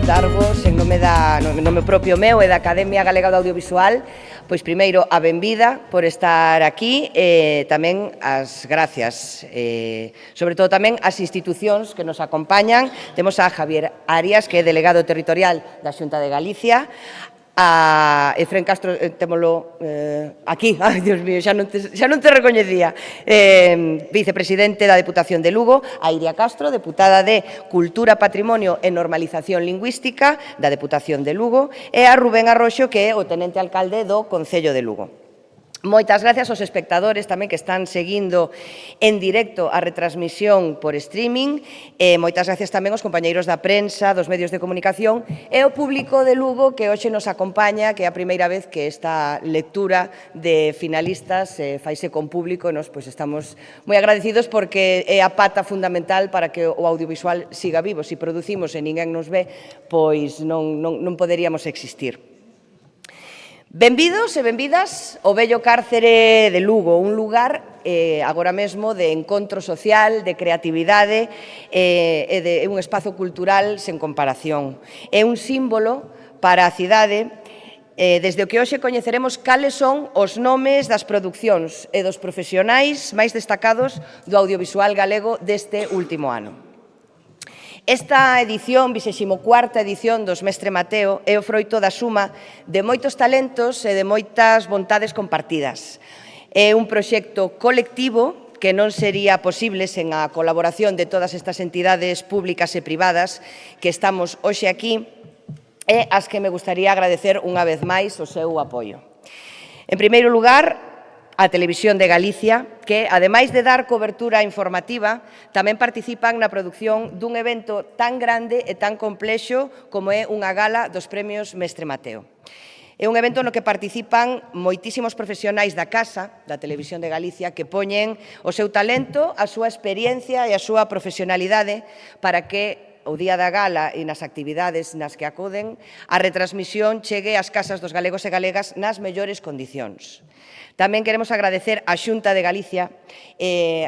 darvos en nome propio meu e da Academia Galega do Audiovisual, pois primeiro a benvida por estar aquí e tamén as gracias, sobre todo tamén as institucións que nos acompañan. Temos a Javier Arias, que é delegado territorial da Xunta de Galicia, a Efrén Castro, témolo aquí, ai, Dios mío, xa non te recoñecía, vicepresidente da Deputación de Lugo, a Iria Castro, deputada de Cultura, Patrimonio e Normalización Lingüística da Deputación de Lugo, e a Rubén Arroxo, que é o tenente alcalde do Concello de Lugo. Moitas gracias aos espectadores tamén que están seguindo en directo a retransmisión por streaming, e moitas gracias tamén aos compañeiros da prensa, dos medios de comunicación e ao público de Lugo que hoxe nos acompaña, que é a primeira vez que esta lectura de finalistas faise con público, e nos estamos moi agradecidos porque é a pata fundamental para que o audiovisual siga vivo. Se producimos e ninguén nos ve, pois non poderíamos existir. Benvidos e benvidas ao vello cárcere de Lugo, un lugar agora mesmo de encontro social, de creatividade e de un espazo cultural sen comparación. É un símbolo para a cidade desde o que hoxe coñeceremos cales son os nomes das producións e dos profesionais máis destacados do audiovisual galego deste último ano. Esta edición, 24ª edición dos Mestre Mateo, é o froito da suma de moitos talentos e de moitas vontades compartidas. É un proxecto colectivo que non sería posible sen a colaboración de todas estas entidades públicas e privadas que estamos hoxe aquí e ás que me gustaría agradecer unha vez máis o seu apoio. En primeiro lugar, a Televisión de Galicia, que, ademais de dar cobertura informativa, tamén participan na produción dun evento tan grande e tan complexo como é unha gala dos Premios Mestre Mateo. É un evento no que participan moitísimos profesionais da casa, da Televisión de Galicia, que poñen o seu talento, a súa experiencia e a súa profesionalidade para que o día da gala e nas actividades nas que acoden, a retransmisión chegue ás casas dos galegos e galegas nas mellores condicións. Tamén queremos agradecer á Xunta de Galicia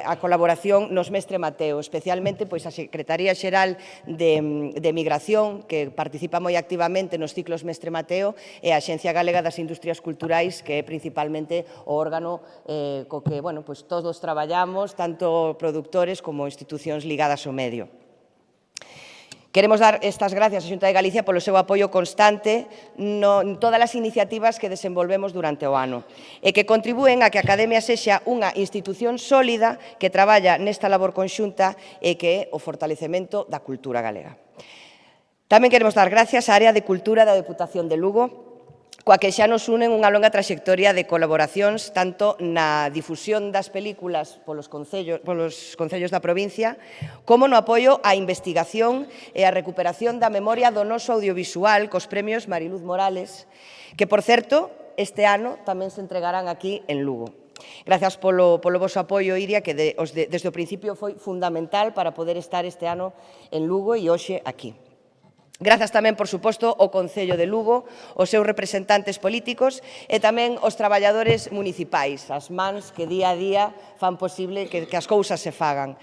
a colaboración nos Mestre Mateo, especialmente a Secretaría Xeral de Migración, que participa moi activamente nos ciclos Mestre Mateo, e a Axencia Galega das Industrias Culturais, que é principalmente o órgano co que todos traballamos, tanto produtores como institucións ligadas ao medio. Queremos dar estas gracias á Xunta de Galicia polo seu apoio constante en todas as iniciativas que desenvolvemos durante o ano e que contribúen a que a Academia sexa unha institución sólida que traballa nesta labor conxunta e que é o fortalecemento da cultura galega. Tamén queremos dar gracias á Área de Cultura da Deputación de Lugo, coa que xa nos unen unha longa traxectoria de colaboracións tanto na difusión das películas polos concellos da provincia como no apoio á investigación e á recuperación da memoria do noso audiovisual cos premios Mariluz Morales, que, por certo, este ano tamén se entregarán aquí en Lugo. Grazas polo voso apoio, Iria, que desde o principio foi fundamental para poder estar este ano en Lugo e hoxe aquí. Grazas tamén, por suposto, ao Concello de Lugo, os seus representantes políticos e tamén os traballadores municipais, as mans que día a día fan posible que as cousas se fagan.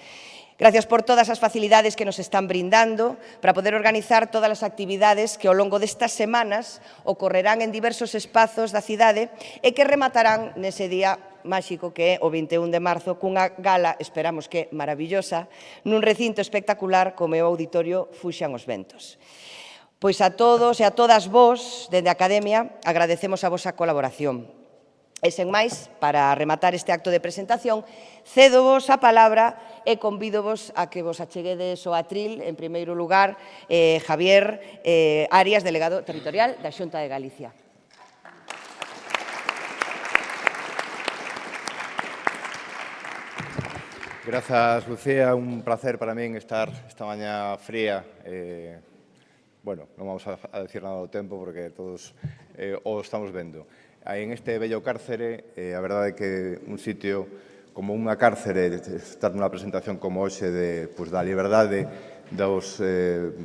Gracias por todas as facilidades que nos están brindando para poder organizar todas as actividades que ao longo destas semanas ocorrerán en diversos espazos da cidade e que rematarán nese día máxico que é o 21 de marzo cunha gala, esperamos que maravillosa, nun recinto espectacular como é o Auditorio Fuxan os Ventos. Pois a todos e a todas vos, dende a Academia, agradecemos a vosa colaboración. E sen máis, para rematar este acto de presentación, cédovos a palabra e convídovos a que vos acheguedes o atril, en primeiro lugar, Javier Arias, delegado territorial da Xunta de Galicia. Grazas, Lucía. Un placer para min estar esta mañá fría. Non vamos a decir nada do tempo porque todos o estamos vendo. En este bello cárcere, a verdade é que un sitio como unha cárcere, estar nunha presentación como hoxe da liberdade dos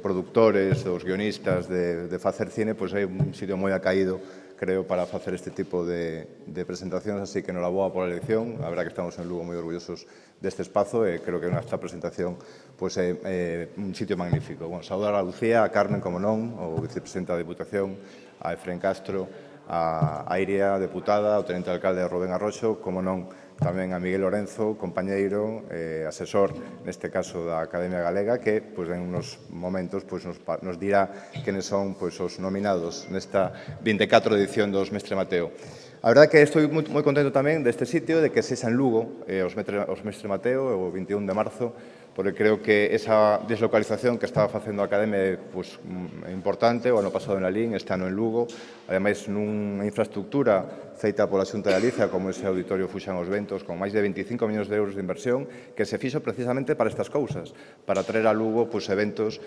produtores, dos guionistas de facer cine, é un sitio moi acaído creo, para facer este tipo de presentacións, así que noraboa pola elección. A verdad que estamos en Lugo moi orgullosos deste espazo e creo que esta presentación pois, é un sitio magnífico. Bueno, saudar a Lucía, a Carmen, como non, o vicepresidente da Diputación, a Efrén Castro, a Iria, deputada, o tenente alcalde Rubén Arroxo, como non, tamén a Miguel Lorenzo, compañeiro, asesor, neste caso da Academia Galega, que en unos momentos nos dirá quenes son os nominados nesta 24 edición dos Mestre Mateo. A verdade é que estou moi contento tamén deste sitio, de que sexa en Lugo, os Mestre Mateo, o 21 de marzo, porque creo que esa deslocalización que estaba facendo a Academia é importante. O ano pasado en Lalín, este ano en Lugo, ademais nunha infraestructura feita pola Xunta de Galicia, como ese auditorio Fuxan os Ventos, con máis de 25 millóns de euros de inversión, que se fixo precisamente para estas cousas, para traer a Lugo eventos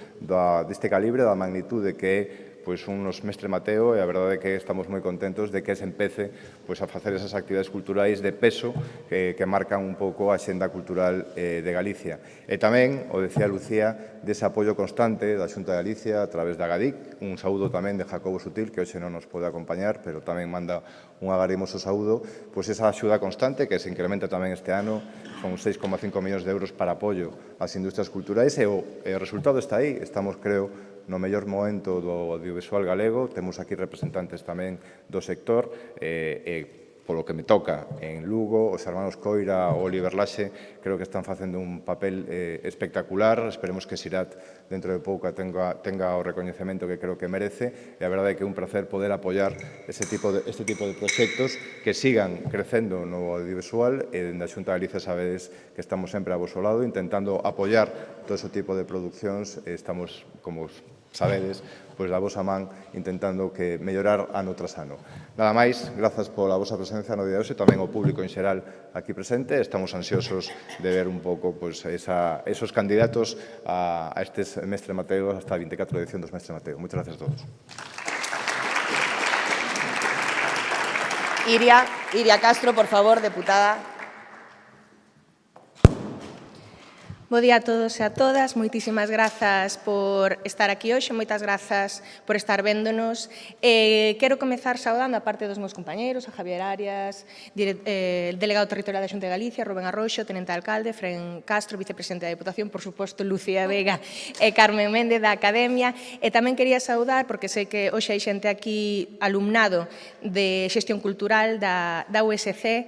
deste calibre, da magnitude que é unos Mestre Mateo, e a verdade é que estamos moi contentos de que se empece a facer esas actividades culturais de peso que marcan un pouco a xenda cultural de Galicia. E tamén, o decía Lucía, dese apoio constante da Xunta de Galicia a través da GADIC, un saúdo tamén de Jacobo Sutil, que hoxe non nos pode acompañar, pero tamén manda un agarimoso saúdo, esa axuda constante que se incrementa tamén este ano, son 6,5 millóns de euros para apoio ás industrias culturais, e o resultado está aí. Estamos, creo, no mellor momento do audiovisual galego. Temos aquí representantes tamén do sector, polo que me toca en Lugo, os hermanos Coira, o Oliver Laxe, creo que están facendo un papel espectacular. Esperemos que Sirat dentro de pouco tenga o recoñecemento que creo que merece, e a verdade é que é un placer poder apoiar este tipo de proxectos que sigan crecendo no audiovisual, e dende a Xunta de Galicia sabedes que estamos sempre a voso lado intentando apoiar todo ese tipo de produccións. Estamos, como sabedes, da vosa man, intentando que mellorar ano tras ano. Nada máis, grazas pola vosa presencia no día de hoxe, tamén ao público en xeral aquí presente. Estamos ansiosos de ver un pouco esos candidatos a estes Mestre Mateo, hasta a 24 edición dos Mestre Mateo. Moitas gracias a todos. Iria Castro, por favor, deputada. Bo día a todos e a todas, moitísimas grazas por estar aquí hoxe, moitas grazas por estar véndonos. Quero comezar saudando a parte dos meus compañeiros, a Javier Arias, delegado territorial da Xunta de Galicia, Rubén Arroxo, tenente alcalde, Efrén Castro, vicepresidente da Diputación, por suposto, Lucía Vega e Carmen Méndez da Academia. E tamén quería saudar, porque sei que hoxe hai xente aquí alumnado de xestión cultural da USC,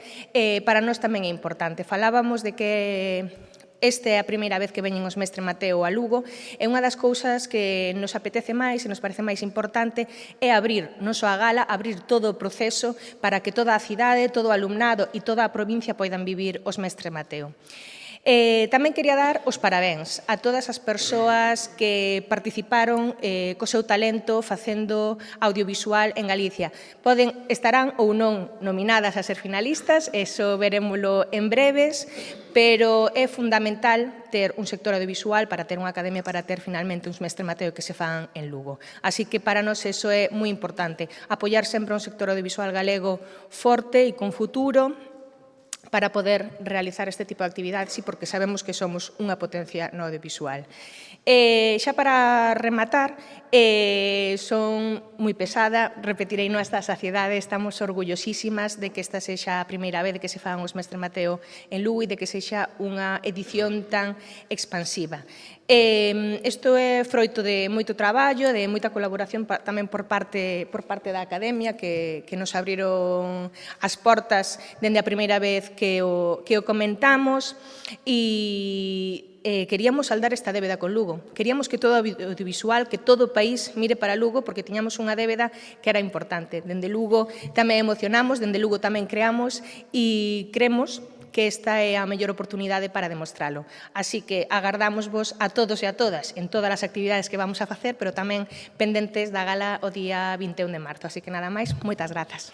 para nós tamén é importante. Falábamos de que esta é a primeira vez que veñen os Mestre Mateo a Lugo, e unha das cousas que nos apetece máis e nos parece máis importante é abrir, non só a gala, abrir todo o proceso para que toda a cidade, todo o alumnado e toda a provincia poidan vivir os Mestre Mateo. Tamén quería dar os parabéns a todas as persoas que participaron co seu talento facendo audiovisual en Galicia. Estarán ou non nominadas a ser finalistas, eso verémolo en breves, pero é fundamental ter un sector audiovisual para ter unha academia, para ter finalmente uns Mestre Mateo que se fan en Lugo. Así que para nós eso é moi importante, apoiar sempre un sector audiovisual galego forte e con futuro, para poder realizar este tipo de actividades e porque sabemos que somos unha potencia no audiovisual. Xa para rematar, son moi pesada, repetirei no hasta a saciedade, estamos orgullosísimas de que esta sexa a primeira vez de que se fan os Mestre Mateo en Lugo e de que sexa unha edición tan expansiva. Isto é froito de moito traballo, de moita colaboración tamén por parte da Academia, que nos abriron as portas dende a primeira vez que o comentamos, e queríamos saldar esta débeda con Lugo. Queríamos que todo o audiovisual, que todo o país mire para Lugo, porque tiñamos unha débeda que era importante. Dende Lugo tamén emocionamos, dende Lugo tamén creamos e cremos que esta é a mellor oportunidade para demostralo. Así que agardámosvos a todos e a todas en todas as actividades que vamos a facer, pero tamén pendentes da gala o día 21 de marzo. Así que nada máis, moitas grazas.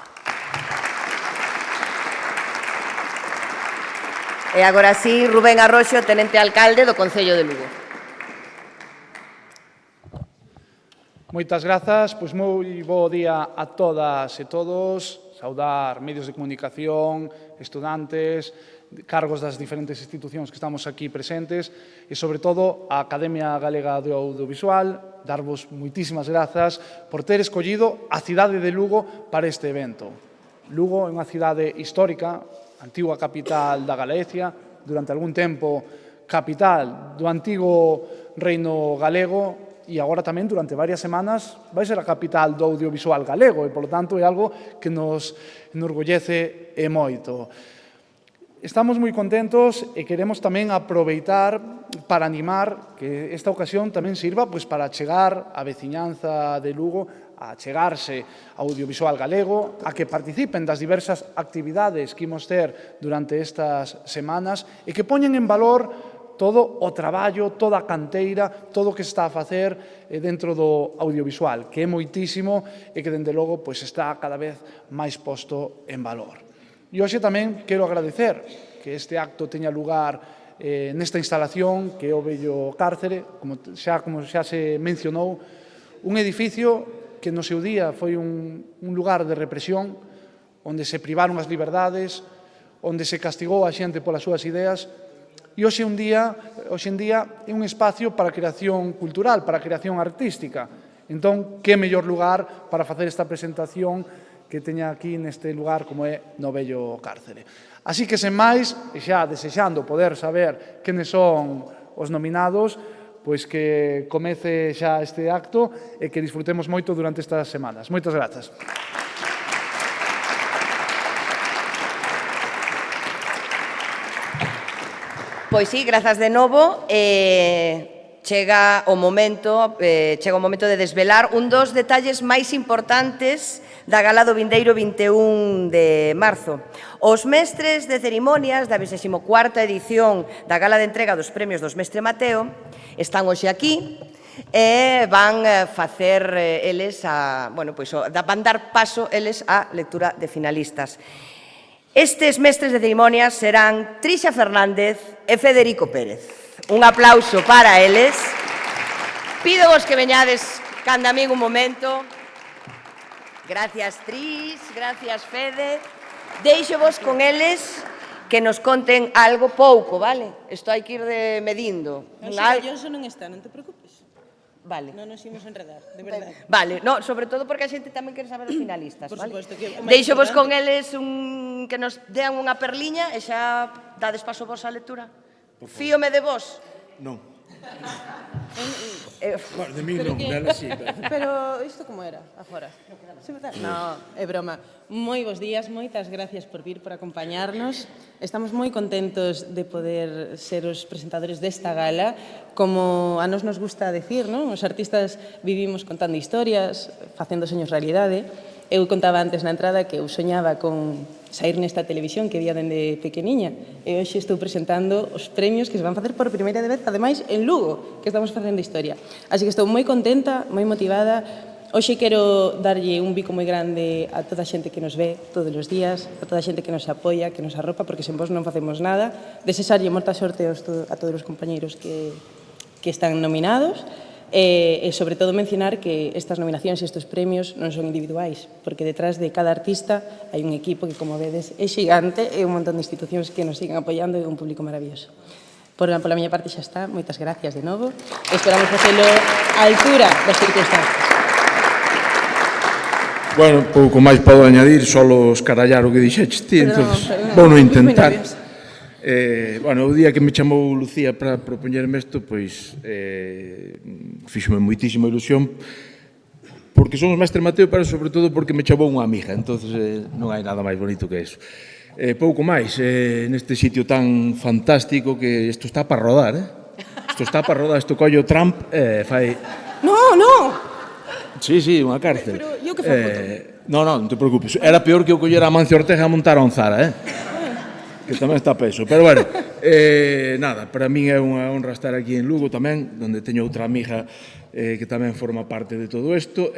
E agora sí, Rubén Arroxo, tenente alcalde do Concello de Lugo. Moitas grazas, pois moi bo día a todas e todos, saudar medios de comunicación, estudantes, cargos das diferentes institucións que estamos aquí presentes e, sobre todo, a Academia Galega do Audiovisual, darvos moitísimas grazas por ter escollido a cidade de Lugo para este evento. Lugo é unha cidade histórica, antiga capital da Galicia, durante algún tempo capital do antigo reino galego e agora tamén durante varias semanas vai ser a capital do audiovisual galego e, polo tanto, é algo que nos enorgullece e moito. Estamos moi contentos e queremos tamén aproveitar para animar que esta ocasión tamén sirva para chegar á veciñanza de Lugo, a chegarse ao audiovisual galego, a que participen das diversas actividades que imos ter durante estas semanas e que poñen en valor todo o traballo, toda a canteira, todo o que se está a facer dentro do audiovisual, que é moitísimo e que, dende logo, está cada vez máis posto en valor. E hoxe tamén quero agradecer que este acto teña lugar nesta instalación que é o vello cárcere, como xa se mencionou, un edificio que no seu día foi un lugar de represión, onde se privaron as liberdades, onde se castigou a xente polas súas ideas, e hoxe en día é un espacio para a creación cultural, para a creación artística. Entón, que mellor lugar para facer esta presentación que teña aquí neste lugar como é no vello cárcere. Así que, sen máis, e xa desexando poder saber quenes son os nominados, pois que comece xa este acto e que disfrutemos moito durante estas semanas. Moitas grazas. Pois sí, grazas de novo. Chega o momento de desvelar un dos detalles máis importantes da gala do vindeiro 21 de marzo. Os mestres de cerimonias da 24ª edición da gala de entrega dos premios dos Mestre Mateo están hoxe aquí e van facer van dar paso eles á lectura de finalistas. Estes mestres de cerimonias serán Trixa Fernández e Federico Pérez. Un aplauso para eles. Pido vos que veñades canda min un momento. Gracias, Tris, gracias, Fede. Deixo vos con eles que nos conten algo pouco, vale? Isto hai que ir medindo. Alonso non está, non te preocupes. Vale. Non nos imos enredar, de verdade. Vale, no, sobre todo porque a xente tamén quere saber os finalistas, Por vale? suposto que é máis Deixo vos con importante. eles que nos dean unha perliña e xa dades paso vos á lectura. Fíome de vos. Non. Eh, Bueno, de mí non, dela sí. Pero isto como era, agora? Sí, verdad? No, é broma. Moi bons días, moitas gracias por vir, por acompañarnos. Estamos moi contentos de poder ser os presentadores desta gala. Como a nos gusta decir, non? Os artistas vivimos contando historias, facendo soños realidade. Eu contaba antes na entrada que eu soñaba con sair nesta televisión que vía dende pequeniña e hoxe estou presentando os premios que se van facer por primeira vez, ademais, en Lugo, que estamos facendo historia. Así que estou moi contenta, moi motivada. Hoxe quero darlle un bico moi grande a toda a xente que nos ve todos os días, a toda a xente que nos apoia, que nos arropa, porque sen vos non facemos nada. Desexarlle moita sorte a todos os compañeiros que están nominados. E, sobre todo, mencionar que estas nominacións e estes premios non son individuais, porque detrás de cada artista hai un equipo que, como vedes, é xigante e un montón de institucións que nos siguen apoiando e un público maravilloso. Pola miña parte xa está. Moitas gracias de novo. Esperamos facelo á altura das circunstancias. Bueno, pouco máis podo añadir, solo escarallar o que dixeches ti, entón, vou non intentar. Bueno, o día que me chamou Lucía para propoñerme isto, pois fíxome moitísima ilusión, porque somos Mestre Mateo, pero sobre todo porque me chamou unha amiga, entonces non hai nada máis bonito que eso. Pouco máis, neste sitio tan fantástico que isto está para rodar, Isto está para rodar, isto collo Trump fai... No, no! Sí, unha cárcel. Pero eu que fago? Non te preocupes. Era peor que eu collera a Mancio Ortega a montar a Onzara, que tamén está peso. Pero, bueno, nada, para min é unha honra estar aquí en Lugo tamén, onde teño outra amiga que tamén forma parte de todo isto.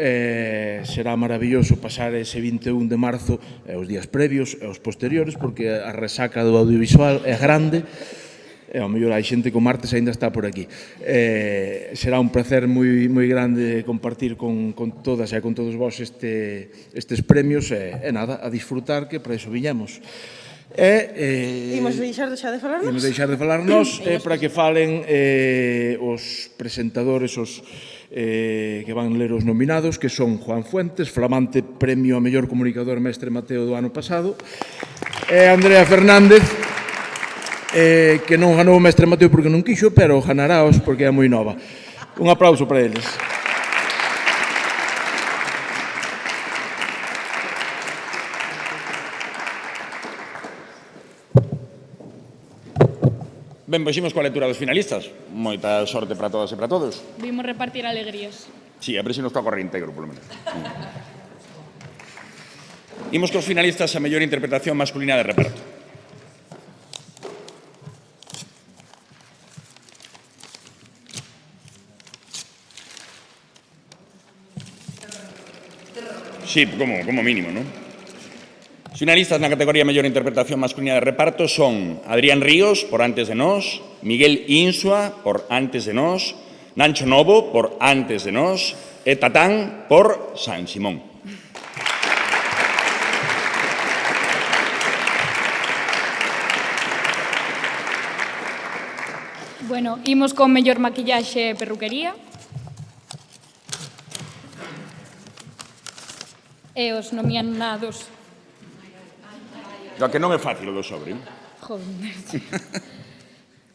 Será maravilloso pasar ese 21 de marzo, os días previos e os posteriores, porque a resaca do audiovisual é grande, e ao mellor hai xente que o martes aínda está por aquí. Será un placer moi grande compartir con todas e con todos vós estes premios, e nada, a disfrutar, que para iso viñamos. Imos deixar xa de falar nós? Imos deixar de falar nós para que falen os presentadores, os que van ler os nominados, que son Juan Fuentes, flamante premio a mellor comunicador Mestre Mateo do ano pasado, e Andrea Fernández, que non ganou o Mestre Mateo porque non quixo, pero ganaraos porque é moi nova. Un aplauso para eles. Ben, pois imos coa lectura dos finalistas. Moita sorte para todas e para todos. Vimos repartir alegrías. Sí, a ver se nos toca o reintegro, polo menos. Imos cos finalistas a mellor interpretación masculina de reparto. Sí, como mínimo, non? Os finalistas na categoría mellor interpretación masculina de reparto son Adrián Ríos, por Antes de Nós, Miguel Insua, por Antes de Nós, Nancho Novo, por Antes de Nós, e Tatán, por San Simón. Bueno, imos con mellor maquillaxe e perruquería. E os nominados. O que non é fácil o do sobre. Joder.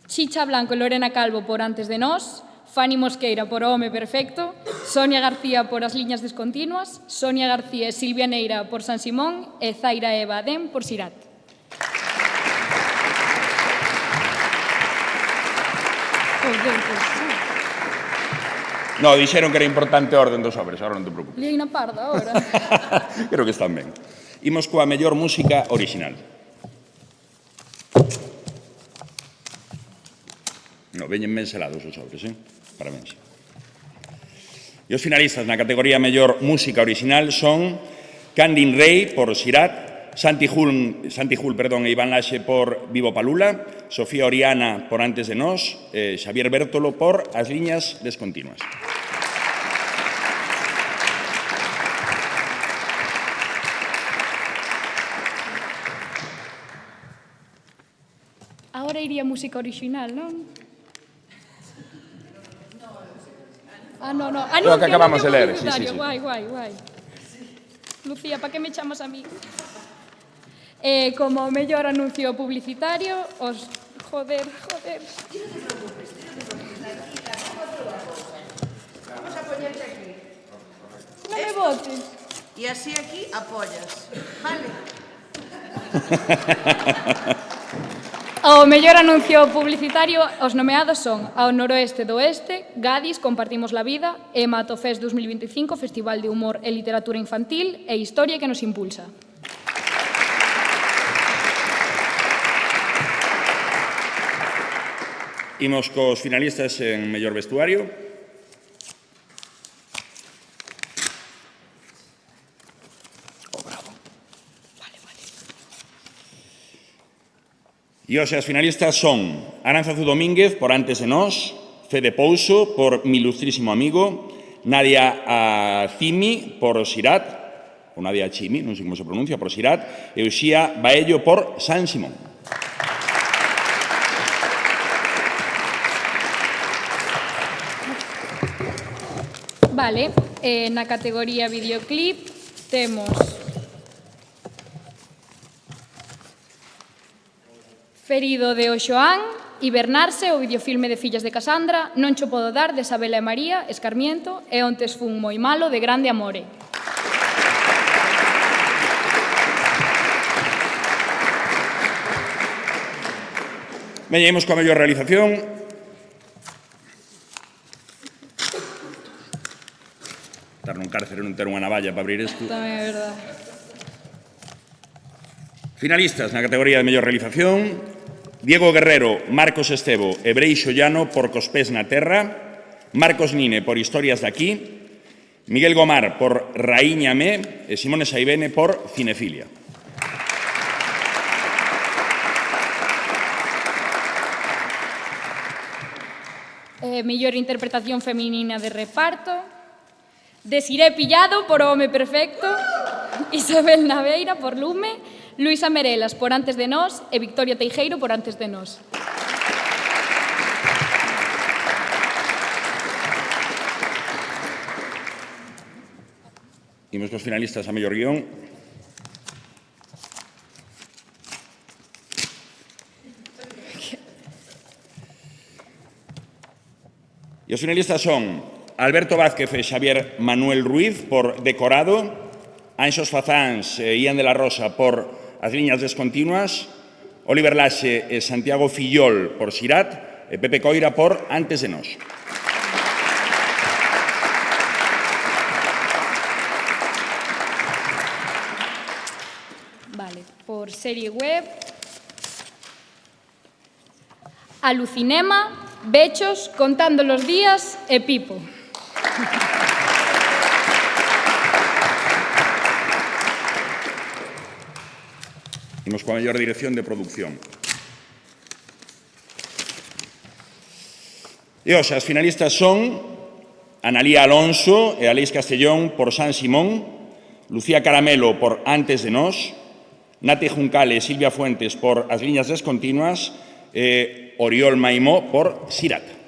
Chicha Blanco e Lorena Calvo por Antes de Nós, Fanny Mosqueira por O Home Perfecto, Sonia García por As Liñas Descontinuas, Sonia García e Silvia Neira por San Simón e Zaira Eva Adén por Sirat. Joder, pues sí. No, dixeron que era importante a orden dos sobres, agora non te preocupes. Liei na parda, ahora. Creo que están ben. Imos coa mellor música original. No, veñen ben selados os sobres, Parabéns. E os finalistas na categoría mellor música original son Candin Rey por Sirat, Santi Jul, e Iván Laxe por Vivo Palula, Sofía Oriana por Antes de Nós, Xavier Bértolo por As Liñas Descontinuas. Ahora iría música original, non? No. Lo que acabamos de leer, sí. Guai. Lucía, para que me chamas a mí? Como mellor anuncio publicitario, os... Joder. Vamos a poñerte aquí. Non me botes. E así aquí apoyas. Vale. O mellor anuncio publicitario, os nomeados son Ao Noroeste do Oeste, Gadis, Compartimos la Vida, e Matofest 2025, Festival de Humor e Literatura Infantil, e Historia que nos impulsa. Imos cos finalistas en mellor vestuario. E hoxe as finalistas son Aránzazu Domínguez por Antes de Nós, Fede Pouso por Mi Ilustrísimo Amigo, Nadia Acimi por Sirat, ou Nadia Achimi, non sei como se pronuncia, por Sirat, e Uxía Baello por San Simón. Vale, na categoría videoclip temos Ferido de Oxoán, Hibernarse, o videofilme de Fillas de Casandra, Non cho podo dar, de Sabela e María, Escarmiento, e Ontes fun moi malo, de Grande Amore. Ben, imos coa mellor realización. Estar nun cárcere non ter unha navalla para abrir isto. Tamén é verdade. Finalistas na categoría de mellor realización: Diego Guerrero, Marcos Estevo e Breixo Llano por Cos pés na terra, Marcos Nine por Historias de aquí, Miguel Gomar por Raíñame e Simone Saibene por Cinefilia. Mellor interpretación feminina de reparto, Desiré Pillado por O Home Perfecto, Isabel Naveira por Lume, Luisa Merelas por Antes de Nós e Victoria Teijeiro por Antes de Nós. Imos cos finalistas a mellor guión. E os finalistas son Alberto Vázquez e Xavier Manuel Ruiz por Decorado, Anxos Fazáns e Ian de la Rosa por As liñas descontinuas, Oliver Laxe e Santiago Fillol por Sirat e Pepe Coira por Antes de Nós. Vale, por serie web, Alucinema, Bechos, Contando los días e Pipo. Imos coa mellor dirección de producción. E hoxe, as finalistas son Analía Alonso e Aleix Castellón por San Simón, Lucía Caramelo por Antes de Nós, Nati Juncal e Silvia Fuentes por As liñas descontinuas e Oriol Maimó por Sirat.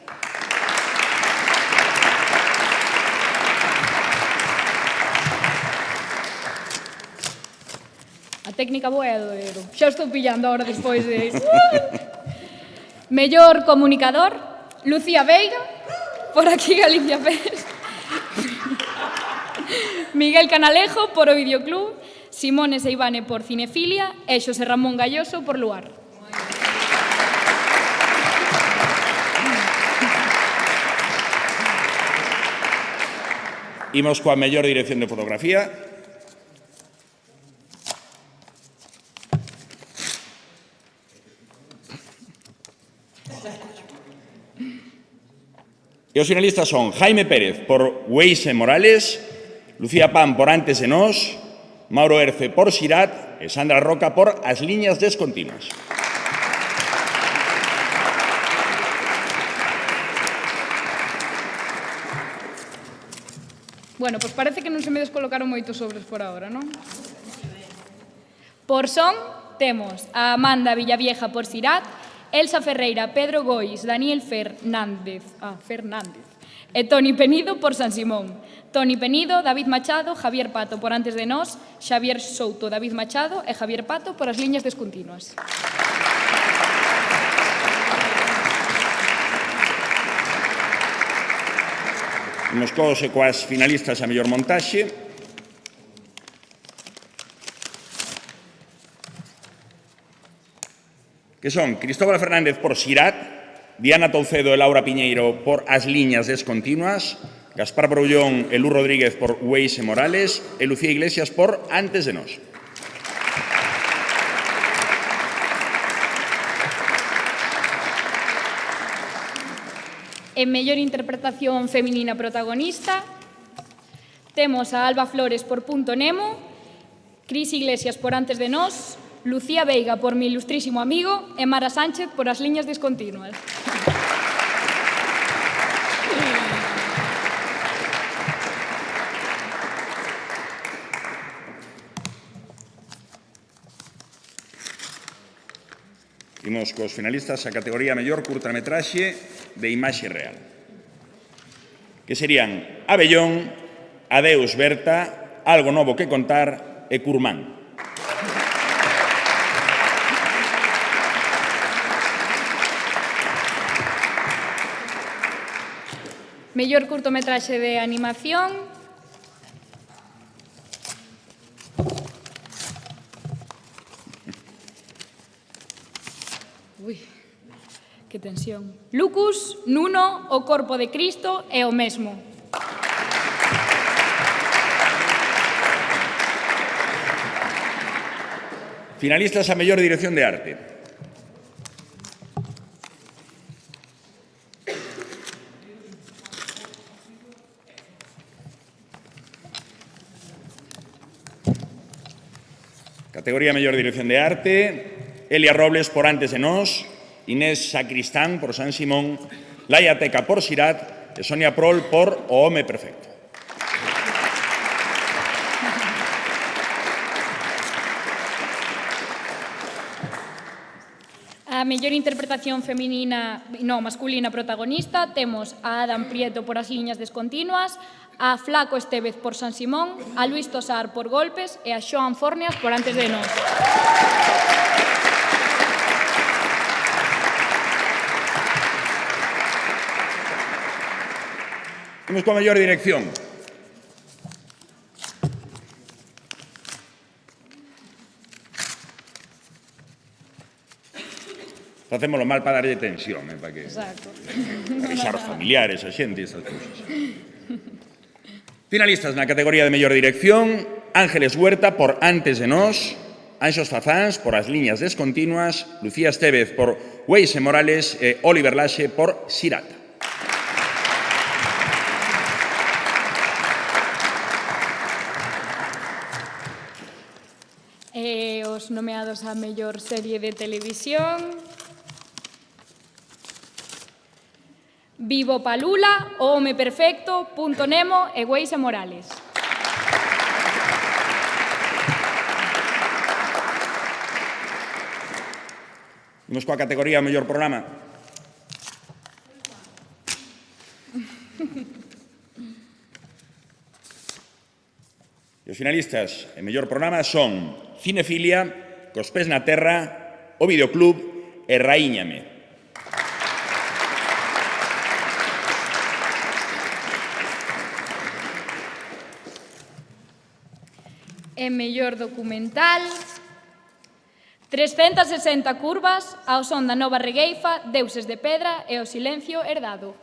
A técnica boa é do Edo. Xa estou pillando ahora despois de... Mellor comunicador, Lucía Veiga, por aquí Galicia Pérez. Miguel Canalejo, por O Videoclub. Simone Seivane, por Cinefilia. E Xosé Ramón Galloso, por Luar. Imos coa mellor dirección de fotografía. E os finalistas son Jaime Pérez por Weise Morales, Lucía Pan por Antes de Nós, Mauro Erce por Sirat e Sandra Roca por As liñas descontinuas. Bueno, pois parece que non se me descolocaron moitos sobres por ahora, non? Por son, temos a Amanda Villavieja por Sirat, Elsa Ferreira, Pedro Gois, Daniel Fernández e Toni Penido por San Simón. Toni Penido, David Machado, Javier Pato por Antes de Nós, Xavier Souto, David Machado e Javier Pato por As liñas descontinuas. Imos coas finalistas a mellor montaxe. Que son Cristóbal Fernández por Sirat, Diana Toucedo e Laura Piñeiro por As liñas descontinuas, Gaspar Broullón e Lu Rodríguez por Weise Morales e Lucía Iglesias por Antes de Nós. En mellor interpretación feminina protagonista, temos a Alba Flores por Punto Nemo, Cris Iglesias por Antes de Nós, Lucía Veiga por Mi ilustrísimo amigo e Mara Sánchez por As liñas descontinuas. Imos cos finalistas a categoría mellor curtametraxe de imaxe real. Que serían Abellón, Adeus Berta, Algo novo que contar e Curmán. Mellor curtometraxe de animación. Ui, que tensión. Lucus, Nuno, O corpo de Cristo e o mesmo. Finalistas a mellor dirección de arte. Categoría mellor dirección de arte, Elia Robles por Antes de Nós, Inés Sacristán por San Simón, Laia Teca por Sirat e Sonia Prol por O home perfecto. A mellor interpretación masculina protagonista temos a Adam Prieto por As liñas descontinuas, a Flaco Estévez por San Simón, a Luis Tosar por Golpes e a Xoan Fornias por Antes de Nós. Imos coa mellor dirección. Facémolo mal para darlle tensión, para que... Exacto. Avisar os familiares, a xente e esas cousas. Finalistas na categoría de mellor dirección: Ángeles Huerta por Antes de Nós, Anxos Fazáns por As liñas descontinuas, Lucía Estévez por Weise Morales e Oliver Laxe por Sirat. Os nomeados a mellor serie de televisión: Vivo Palula, O home perfecto, Punto Nemo e Weise Morales. Imos coa categoría mellor programa. E os finalistas en mellor programa son Cinefilia, Cos pés na terra, O Videoclub e Raíñame. E mellor documental: 360 curvas, Ao son da nova regueifa, Deuses de pedra e O silencio herdado.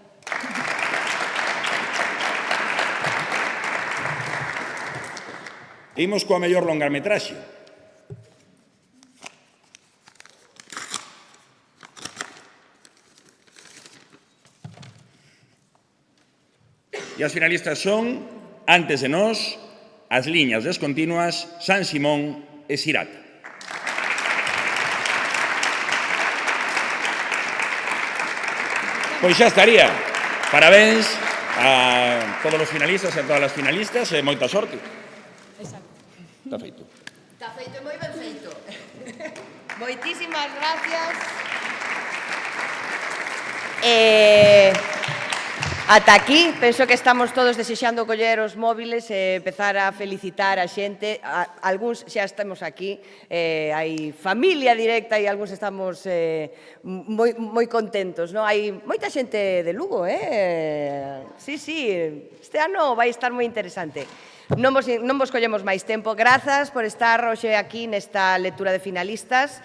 Imos coa mellor longametraxe. E as finalistas son Antes de Nós, As liñas descontinuas, San Simón e Sirat. Pois xa estaría. Parabéns a todos os finalistas e a todas as finalistas e moita sorte. Está feito. Está feito e moi ben feito. Moitísimas gracias. Ata aquí, penso que estamos todos desexando coller os móviles e empezar a felicitar a xente. Algúns xa estamos aquí, hai familia directa e algúns estamos moi contentos, non? Hai moita xente de Lugo, Sí, este ano vai estar moi interesante. Non vos collemos máis tempo. Grazas por estar hoxe aquí nesta lectura de finalistas.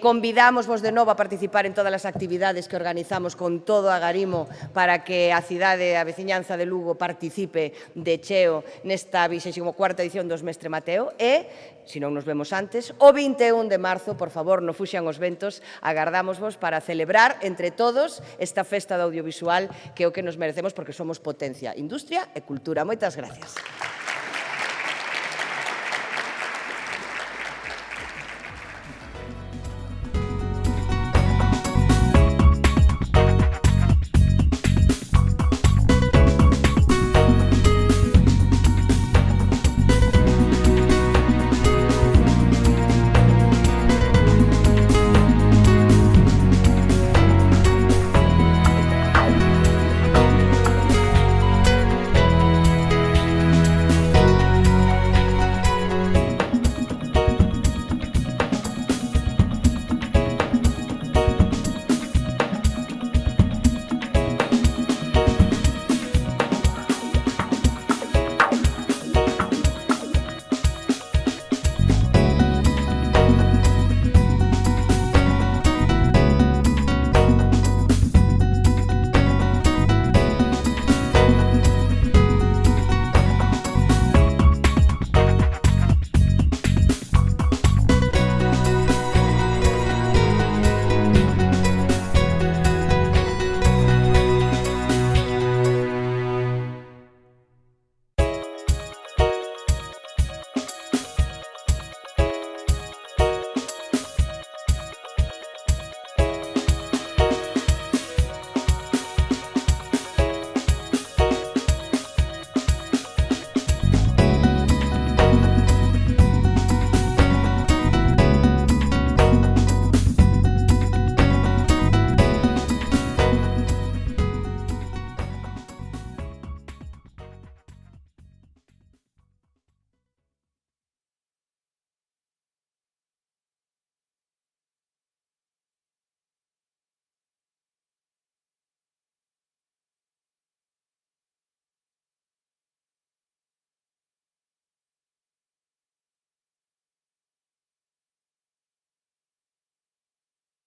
Convidámosvos de novo a participar en todas as actividades que organizamos con todo a Agarimo para que a cidade, a veciñanza de Lugo participe de cheo nesta 24ª edición dos Mestre Mateo e, se non nos vemos antes, o 21 de marzo, por favor, no Fuxan os Ventos, agardámosvos para celebrar entre todos esta festa do audiovisual que é o que nos merecemos porque somos potencia, industria e cultura. Moitas gracias.